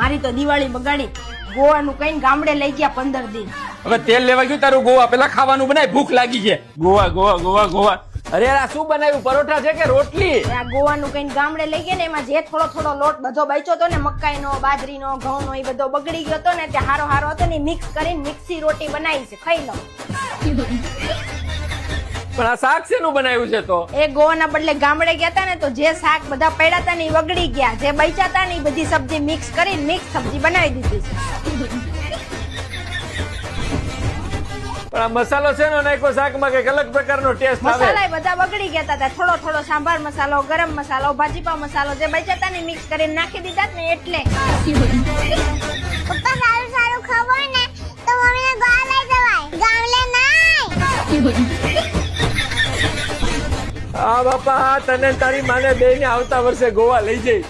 મારી તો દિવાળી બગાડી. ગોવાનું કઈને ગામડે લઈ ગયા 15 દિન. હવે તેલ લેવા ગયું તારું ગોવા પેલા ખાવાનું બનાય ભૂખ લાગી છે. ગોવા ગોવા ગોવા ગોવા અરે યાર આ શું બનાવ્યું પરોઠા છે કે રોટલી? આ ગોવાનું કઈને ગામડે લઈ ગયા ને એમાં જે થોડો થોડો લોટ બધો બચ્યો હતો ને મકાઈનો બાજરીનો ઘઉંનો એ બધો બગડી ગયો હતો ને તે હારો હારો હતો ને મિક્સ કરીને મિક્સી રોટી બનાવી છે ખાઈ લો. પણ આ શાક શેનું બનાવ્યું છે તો? એ ગોવાના બદલે ગામડે ગયા હતા ને તો જે શાક બધા પડ્યા હતા ને એ બગડી ગયા, જે બચ્યા હતા ને એ બધી સબ્જી મિક્સ કરીને મિક્સ સબ્જી બનાવી દીધી છે. પણ આ મસાલો છે ને નાખો શાકમાં કઈક અલગ પ્રકારનો ટેસ્ટ આવે. મસાલા બધા બગડી ગયા હતા, થોડો થોડો સાંભાર મસાલો, ગરમ મસાલો, ભાજીપાવ મસાલો જે બચ્યા હતા ને મિક્સ કરીને નાખી દીધા ને એટલે. પપ્પા સારું સારું ખાવો ને તો મમ્મીને ગોવા લઈ જવાય, ગામડે નહીં. હા બાપા તને તારી માને બેને આવતા વર્ષે ગોવા લઈ જઈ.